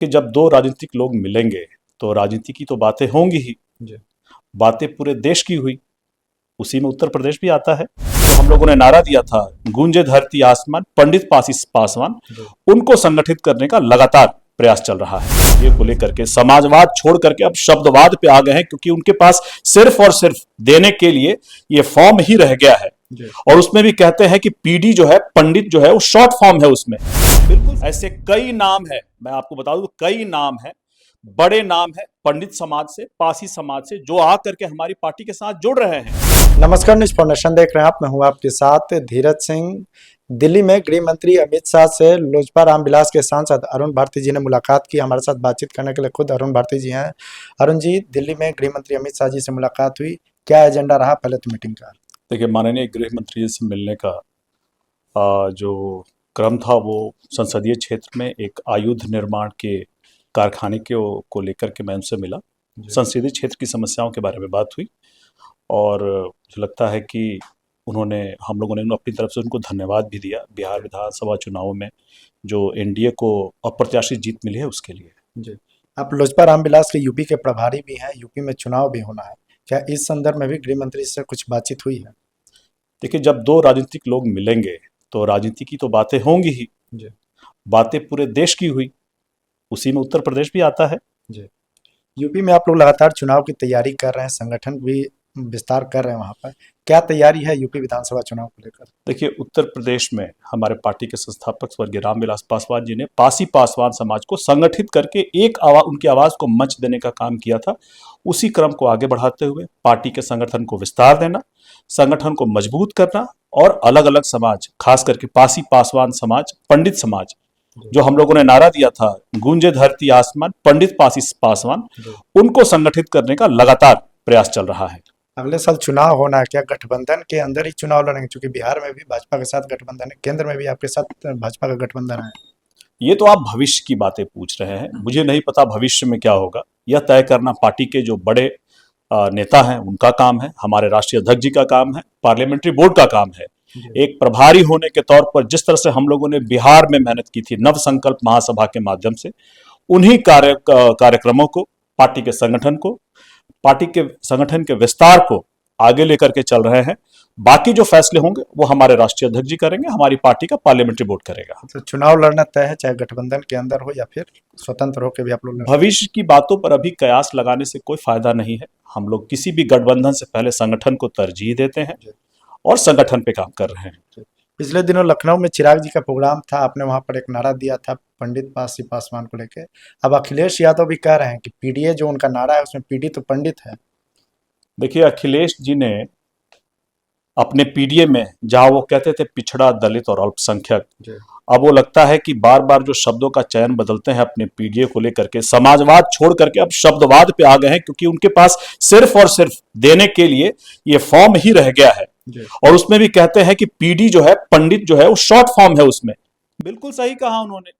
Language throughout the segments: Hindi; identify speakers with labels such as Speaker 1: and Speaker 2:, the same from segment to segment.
Speaker 1: कि जब दो राजनीतिक लोग मिलेंगे तो राजनीति की तो बातें होंगी ही। बातें पूरे देश की हुई, उसी में उत्तर प्रदेश भी आता है। तो हम लोगों ने नारा दिया था, गूंजे धरती आसमान पंडित पासवान, उनको संगठित करने का लगातार प्रयास चल रहा है। ये को लेकर के समाजवाद छोड़ करके अब शब्दवाद पे आ गए हैं, क्योंकि उनके पास सिर्फ और सिर्फ देने के लिए ये फॉर्म ही रह गया है। और उसमें भी कहते हैं कि पीडी जो है, पंडित जो है, वो शॉर्ट फॉर्म है उसमें। बिल्कुल ऐसे कई नाम है, मैं आपको बता दूं, कई नाम है, बड़े नाम है पंडित समाज से, पासी समाज से, जो आकर के हमारी पार्टी के साथ जुड़ रहे हैं।
Speaker 2: नमस्कार, न्यूज फाउंडेशन देख रहे हैं आप। मैं हूं आपके साथ धीरज सिंह। दिल्ली में गृह मंत्री अमित शाह से लोजपा रामविलास के सांसद अरुण भारती जी ने मुलाकात की। हमारे साथ बातचीत करने के लिए खुद अरुण भारती जी हैं। अरुण जी, दिल्ली में गृह मंत्री अमित शाह जी से मुलाकात हुई, क्या एजेंडा रहा पहले तो मीटिंग का?
Speaker 1: देखिए, माननीय गृह मंत्री जी से मिलने का जो क्रम था वो संसदीय क्षेत्र में एक आयुध निर्माण के कारखाने को लेकर के मैं उनसे मिला। संसदीय क्षेत्र की समस्याओं के बारे में बात हुई और मुझे लगता है कि हम लोगों ने अपनी तरफ से उनको धन्यवाद भी दिया बिहार विधानसभा चुनावों में जो एनडीए को अप्रत्याशित जीत मिली है उसके लिए।
Speaker 2: जी, आप लोजपा रामविलास के यूपी के प्रभारी भी हैं, यूपी में चुनाव भी होना है, क्या इस संदर्भ में भी गृह मंत्री से कुछ बातचीत हुई है?
Speaker 1: देखिए, जब दो राजनीतिक लोग मिलेंगे तो राजनीति की तो बातें होंगी ही। बातें पूरे देश की हुई, उसी में उत्तर प्रदेश भी आता है।
Speaker 2: यूपी में आप लोग लगातार चुनाव की तैयारी कर रहे हैं, संगठन भी विस्तार कर रहे हैं, वहां पर क्या तैयारी है यूपी विधानसभा चुनाव को लेकर?
Speaker 1: देखिए, उत्तर प्रदेश में हमारे पार्टी के संस्थापक स्वर्गीय रामविलास पासवान जी ने पासी पासवान समाज को संगठित करके उनकी आवाज को मंच देने का काम किया था। उसी क्रम को आगे बढ़ाते हुए पार्टी के संगठन को विस्तार देना, संगठन को मजबूत करना और अलग अलग समाज, खास करके पासी पासवान समाज, पंडित समाज, जो हम लोगों ने नारा दिया था, गूंजे धरती आसमान पंडित पासवान, उनको संगठित करने का लगातार प्रयास चल रहा है।
Speaker 2: अगले साल चुनाव होना है, क्या गठबंधन के अंदर ही चुनाव लड़ेंगे? क्योंकि बिहार में भी भाजपा के साथ गठबंधन है, केंद्र में भी आपके साथ भाजपा का गठबंधन है।
Speaker 1: ये तो आप भविष्य की बातें पूछ रहे हैं, मुझे नहीं पता भविष्य में क्या होगा। यह तय करना पार्टी के जो बड़े नेता हैं उनका काम है, हमारे राष्ट्रीय अध्यक्ष जी का काम है, पार्लियामेंट्री बोर्ड का काम है। एक प्रभारी होने के तौर पर जिस तरह से हम लोगों ने बिहार में मेहनत की थी नव संकल्प महासभा के माध्यम से, उन्हीं कार्यक्रमों को, पार्टी के संगठन के विस्तार को आगे लेकर के चल रहे हैं। बाकी जो फैसले होंगे वो हमारे राष्ट्रीय अध्यक्ष जी करेंगे, हमारी पार्टी का पार्लियामेंट्री बोर्ड करेगा।
Speaker 2: तो चुनाव लड़ना तय है, चाहे गठबंधन के अंदर हो या फिर स्वतंत्र होकर भी आप लोग?
Speaker 1: भविष्य की बातों पर अभी कयास लगाने से कोई फायदा नहीं है। हम लोग किसी भी गठबंधन से पहले संगठन को तरजीह देते हैं और संगठन पे काम कर रहे हैं।
Speaker 2: पिछले दिनों लखनऊ में चिराग जी का प्रोग्राम था, आपने वहां पर एक नारा दिया था पंडित पासी पासवान को लेकर। अब अखिलेश यादव भी कह रहे हैं कि पीडीए जो उनका नारा है उसमें पीडी तो पंडित है।
Speaker 1: देखिए, अखिलेश जी ने अपने पीडीए में, जहां वो कहते थे पिछड़ा, दलित और अल्पसंख्यक, अब वो लगता है कि बार बार जो शब्दों का चयन बदलते हैं अपने पीडीए को लेकर के, समाजवाद छोड़ करके अब शब्दवाद पे आ गए हैं, क्योंकि उनके पास सिर्फ और सिर्फ देने के लिए ये फॉर्म ही रह गया है। और उसमें भी कहते हैं कि पीडी जो है, पंडित जो है, वो शॉर्ट फॉर्म है उसमें। बिल्कुल सही कहा उन्होंने।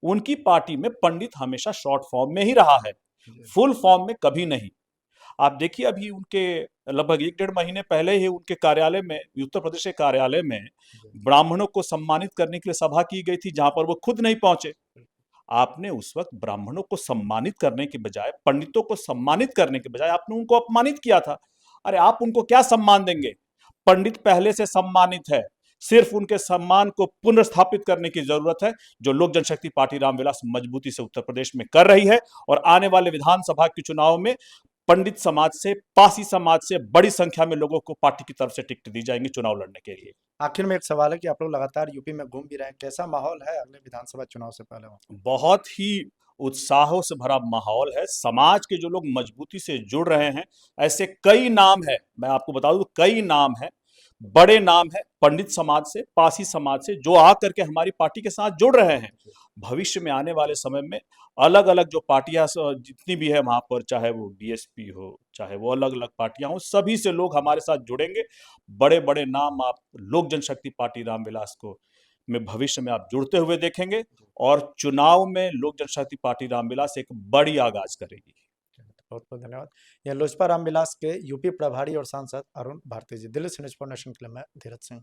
Speaker 1: उनकी पार्टी में पंडित हमेशा शॉर्ट फॉर्म में ही रहा है, फुल फॉर्म में कभी नहीं। आप देखिए, अभी उनके लगभग 1-1.5 महीने पहले ही उनके कार्यालय में, उत्तर प्रदेश के कार्यालय में, ब्राह्मणों को सम्मानित करने के लिए सभा की गई थी, जहां पर वो खुद नहीं पहुंचे। आपने उस वक्त ब्राह्मणों को सम्मानित करने के बजाय, पंडितों को सम्मानित करने के बजाय आपने उनको अपमानित किया था। अरे, आप उनको क्या सम्मान देंगे? पंडित पहले से सम्मानित है, सिर्फ उनके सम्मान को पुनर्स्थापित करने की जरूरत है, जो लोक जनशक्ति पार्टी रामविलास मजबूती से उत्तर प्रदेश में कर रही है। और आने वाले विधानसभा के चुनाव में पंडित समाज से, पासी समाज से बड़ी संख्या में लोगों को पार्टी की तरफ से टिकट दी जाएंगी चुनाव लड़ने के लिए।
Speaker 2: आखिर में एक सवाल है कि आप लोग लगातार यूपी में घूम भी रहे हैं, कैसा माहौल है अगले विधानसभा चुनाव से पहले?
Speaker 1: बहुत ही उत्साहों से भरा माहौल है। समाज के जो लोग मजबूती से जुड़ रहे हैं, ऐसे कई नाम है, मैं आपको बता दूं, कई नाम है, बड़े नाम है पंडित समाज से, पासी समाज से, जो आकर के हमारी पार्टी के साथ जुड़ रहे हैं। भविष्य में आने वाले समय में अलग अलग जो पार्टियां जितनी भी है वहां पर, चाहे वो बीएसपी हो, चाहे वो अलग अलग पार्टियां हो, सभी से लोग हमारे साथ जुड़ेंगे। बड़े बड़े नाम आप लोक जनशक्ति पार्टी रामविलास को में भविष्य में आप जुड़ते हुए देखेंगे और चुनाव में लोक जनशक्ति पार्टी रामविलास एक बड़ी आगाज करेगी।
Speaker 2: बहुत बहुत धन्यवाद। यह लोजपा रामविलास के यूपी प्रभारी और सांसद अरुण भारती जी। दिल्ली से न्यूज फाउंडेशन के लिए मैं धीरज सिंह।